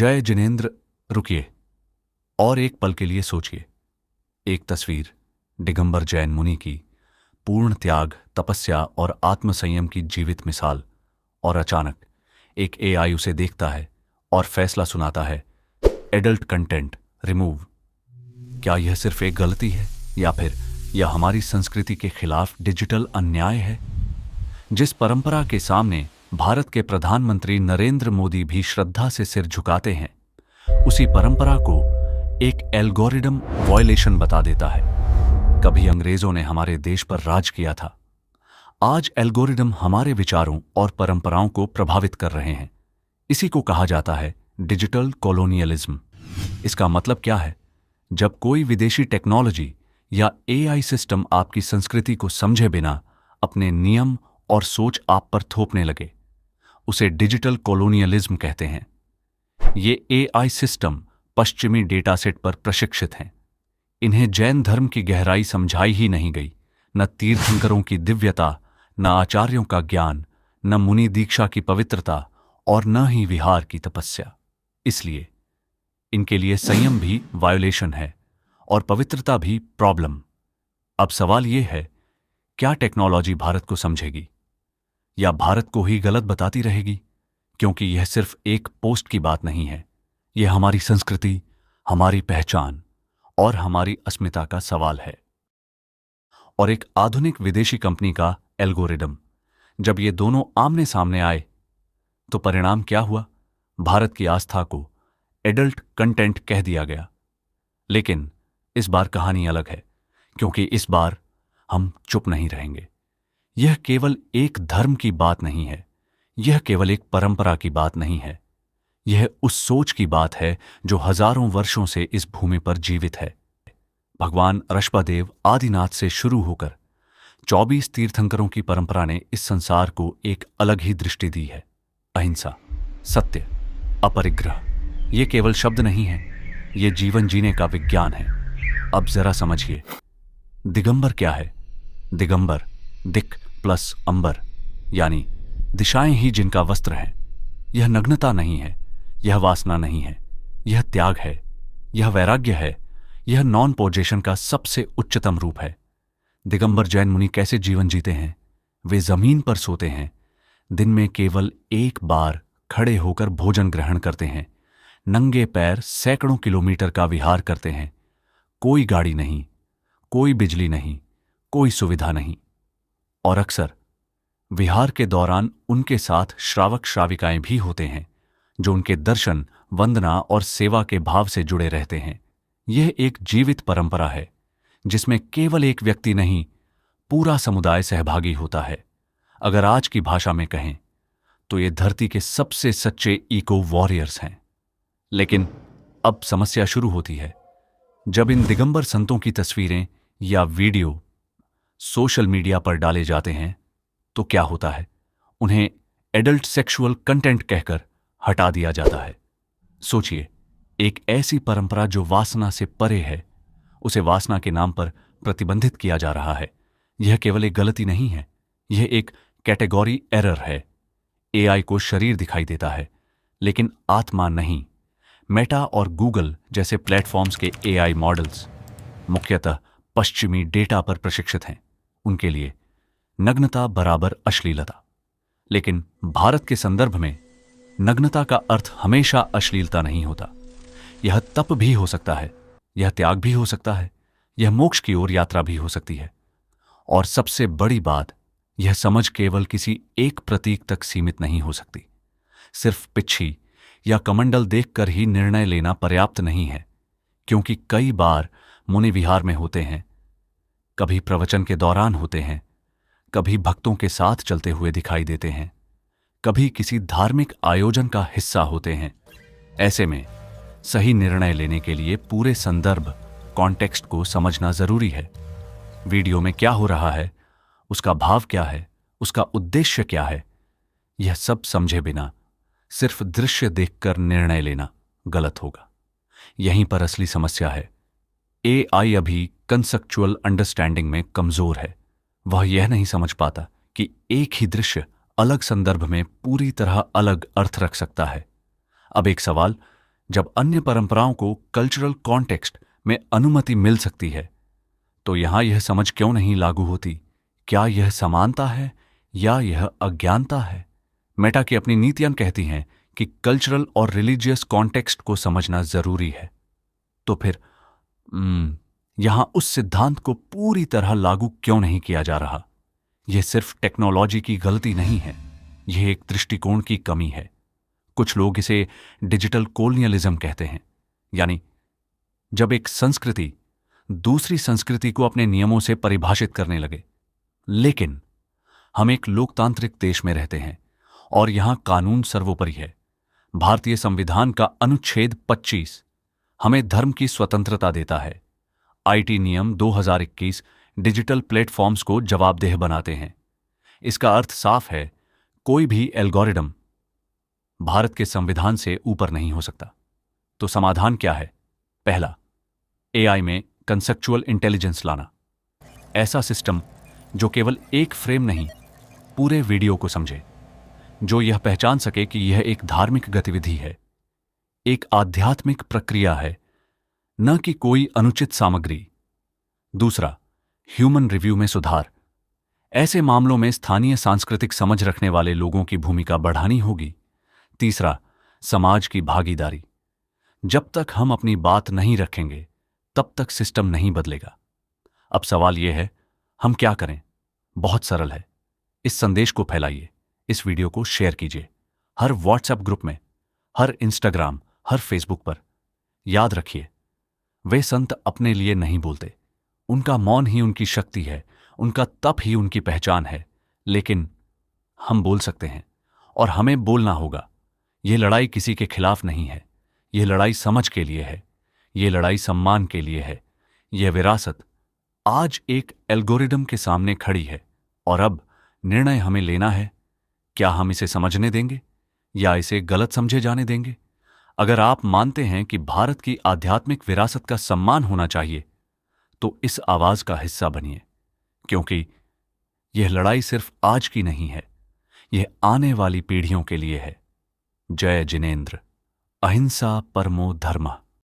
जय जिनेंद्र, रुकिए और एक पल के लिए सोचिए। एक तस्वीर दिगंबर जैन मुनि की, पूर्ण त्याग, तपस्या और आत्मसंयम की जीवित मिसाल, और अचानक एक एआई उसे देखता है और फैसला सुनाता है, एडल्ट कंटेंट रिमूव। क्या यह सिर्फ एक गलती है या फिर यह हमारी संस्कृति के खिलाफ डिजिटल अन्याय है, जिस परंपरा के सामने भारत के प्रधानमंत्री नरेंद्र मोदी भी श्रद्धा से सिर झुकाते हैं? उसी परंपरा को एक एल्गोरिदम वायलेशन बता देता है। कभी अंग्रेजों ने हमारे देश पर राज किया था, आज एल्गोरिदम हमारे विचारों और परंपराओं को प्रभावित कर रहे हैं। इसी को कहा जाता है डिजिटल कॉलोनियलिज्म। इसका मतलब क्या है? जब कोई विदेशी टेक्नोलॉजी या एआई सिस्टम आपकी संस्कृति को समझे बिना अपने नियम और सोच आप पर थोपने लगे, उसे डिजिटल कॉलोनियलिज्म कहते हैं। ये एआई सिस्टम पश्चिमी डेटासेट पर प्रशिक्षित हैं। इन्हें जैन धर्म की गहराई समझाई ही नहीं गई, न तीर्थंकरों की दिव्यता, न आचार्यों का ज्ञान, न मुनि दीक्षा की पवित्रता और न ही विहार की तपस्या। इसलिए इनके लिए संयम भी वायोलेशन है और पवित्रता भी प्रॉब्लम। अब सवाल यह है, क्या टेक्नोलॉजी भारत को समझेगी या भारत को ही गलत बताती रहेगी? क्योंकि यह सिर्फ एक पोस्ट की बात नहीं है, यह हमारी संस्कृति, हमारी पहचान और हमारी अस्मिता का सवाल है। और एक आधुनिक विदेशी कंपनी का एल्गोरिदम, जब ये दोनों आमने सामने आए तो परिणाम क्या हुआ? भारत की आस्था को एडल्ट कंटेंट कह दिया गया। लेकिन इस बार कहानी अलग है, क्योंकि इस बार हम चुप नहीं रहेंगे। यह केवल एक धर्म की बात नहीं है, यह केवल एक परंपरा की बात नहीं है, यह उस सोच की बात है जो हजारों वर्षों से इस भूमि पर जीवित है। भगवान ऋषभदेव आदिनाथ से शुरू होकर 24 तीर्थंकरों की परंपरा ने इस संसार को एक अलग ही दृष्टि दी है। अहिंसा, सत्य, अपरिग्रह, ये केवल शब्द नहीं है, ये जीवन जीने का विज्ञान है। अब जरा समझिए, दिगंबर क्या है? दिगंबर दिक प्लस अंबर, यानी दिशाएं ही जिनका वस्त्र है। यह नग्नता नहीं है, यह वासना नहीं है, यह त्याग है, यह वैराग्य है, यह नॉन पोजेशन का सबसे उच्चतम रूप है। दिगंबर जैन मुनि कैसे जीवन जीते हैं? वे जमीन पर सोते हैं, दिन में केवल एक बार खड़े होकर भोजन ग्रहण करते हैं, नंगे पैर सैकड़ों किलोमीटर का विहार करते हैं। कोई गाड़ी नहीं, कोई बिजली नहीं, कोई सुविधा नहीं। और अक्सर विहार के दौरान उनके साथ श्रावक श्राविकाएं भी होते हैं, जो उनके दर्शन, वंदना और सेवा के भाव से जुड़े रहते हैं। यह एक जीवित परंपरा है जिसमें केवल एक व्यक्ति नहीं, पूरा समुदाय सहभागी होता है। अगर आज की भाषा में कहें तो ये धरती के सबसे सच्चे इको वॉरियर्स हैं। लेकिन अब समस्या शुरू होती है। जब इन दिगंबर संतों की तस्वीरें या वीडियो सोशल मीडिया पर डाले जाते हैं तो क्या होता है? उन्हें एडल्ट सेक्सुअल कंटेंट कहकर हटा दिया जाता है। सोचिए, एक ऐसी परंपरा जो वासना से परे है, उसे वासना के नाम पर प्रतिबंधित किया जा रहा है। यह केवल एक गलती नहीं है, यह एक कैटेगरी एरर है। एआई को शरीर दिखाई देता है, लेकिन आत्मा नहीं। मेटा और गूगल जैसे प्लेटफॉर्म्स के एआई मॉडल्स मुख्यतः पश्चिमी डेटा पर प्रशिक्षित हैं। उनके लिए नग्नता बराबर अश्लीलता। लेकिन भारत के संदर्भ में नग्नता का अर्थ हमेशा अश्लीलता नहीं होता। यह तप भी हो सकता है, यह त्याग भी हो सकता है, यह मोक्ष की ओर यात्रा भी हो सकती है। और सबसे बड़ी बात, यह समझ केवल किसी एक प्रतीक तक सीमित नहीं हो सकती। सिर्फ पिच्छी या कमंडल देखकर ही निर्णय लेना पर्याप्त नहीं है, क्योंकि कई बार मुनि विहार में होते हैं, कभी प्रवचन के दौरान होते हैं, कभी भक्तों के साथ चलते हुए दिखाई देते हैं, कभी किसी धार्मिक आयोजन का हिस्सा होते हैं। ऐसे में सही निर्णय लेने के लिए पूरे संदर्भ, कॉन्टेक्स्ट को समझना जरूरी है। वीडियो में क्या हो रहा है, उसका भाव क्या है, उसका उद्देश्य क्या है, यह सब समझे बिना सिर्फ दृश्य देखकर निर्णय लेना गलत होगा। यहीं पर असली समस्या है। एआई अभी कंसेप्चुअल अंडरस्टैंडिंग में कमजोर है। वह यह नहीं समझ पाता कि एक ही दृश्य अलग संदर्भ में पूरी तरह अलग अर्थ रख सकता है। अब एक सवाल, जब अन्य परंपराओं को कल्चरल कॉन्टेक्स्ट में अनुमति मिल सकती है, तो यहां यह समझ क्यों नहीं लागू होती? क्या यह समानता है या यह अज्ञानता है? मेटा की अपनी नीतियां कहती हैं कि कल्चरल और रिलीजियस कॉन्टेक्स्ट को समझना जरूरी है। तो फिर यहां उस सिद्धांत को पूरी तरह लागू क्यों नहीं किया जा रहा? यह सिर्फ टेक्नोलॉजी की गलती नहीं है, यह एक दृष्टिकोण की कमी है। कुछ लोग इसे डिजिटल कोलोनियलिज्म कहते हैं, यानी जब एक संस्कृति दूसरी संस्कृति को अपने नियमों से परिभाषित करने लगे। लेकिन हम एक लोकतांत्रिक देश में रहते हैं और यहां कानून सर्वोपरि है। भारतीय संविधान का अनुच्छेद 25 हमें धर्म की स्वतंत्रता देता है। आईटी नियम 2021 डिजिटल प्लेटफॉर्म्स को जवाबदेह बनाते हैं। इसका अर्थ साफ है, कोई भी एल्गोरिदम भारत के संविधान से ऊपर नहीं हो सकता। तो समाधान क्या है? पहला, एआई में कंसेप्चुअल इंटेलिजेंस लाना। ऐसा सिस्टम जो केवल एक फ्रेम नहीं, पूरे वीडियो को समझे, जो यह पहचान सके कि यह एक धार्मिक गतिविधि है, एक आध्यात्मिक प्रक्रिया है, न कि कोई अनुचित सामग्री। दूसरा, ह्यूमन रिव्यू में सुधार। ऐसे मामलों में स्थानीय सांस्कृतिक समझ रखने वाले लोगों की भूमिका बढ़ानी होगी। तीसरा, समाज की भागीदारी। जब तक हम अपनी बात नहीं रखेंगे, तब तक सिस्टम नहीं बदलेगा। अब सवाल यह है, हम क्या करें? बहुत सरल है। इस संदेश को फैलाइए, इस वीडियो को शेयर कीजिए, हर व्हाट्सएप ग्रुप में, हर इंस्टाग्राम, हर फेसबुक पर। याद रखिए, वे संत अपने लिए नहीं बोलते, उनका मौन ही उनकी शक्ति है, उनका तप ही उनकी पहचान है। लेकिन हम बोल सकते हैं, और हमें बोलना होगा। यह लड़ाई किसी के खिलाफ नहीं है, यह लड़ाई समझ के लिए है, यह लड़ाई सम्मान के लिए है। यह विरासत आज एक एल्गोरिदम के सामने खड़ी है, और अब निर्णय हमें लेना है, क्या हम इसे समझने देंगे या इसे गलत समझे जाने देंगे? अगर आप मानते हैं कि भारत की आध्यात्मिक विरासत का सम्मान होना चाहिए, तो इस आवाज का हिस्सा बनिए, क्योंकि यह लड़ाई सिर्फ आज की नहीं है, यह आने वाली पीढ़ियों के लिए है। जय जिनेंद्र। अहिंसा परमो धर्मः।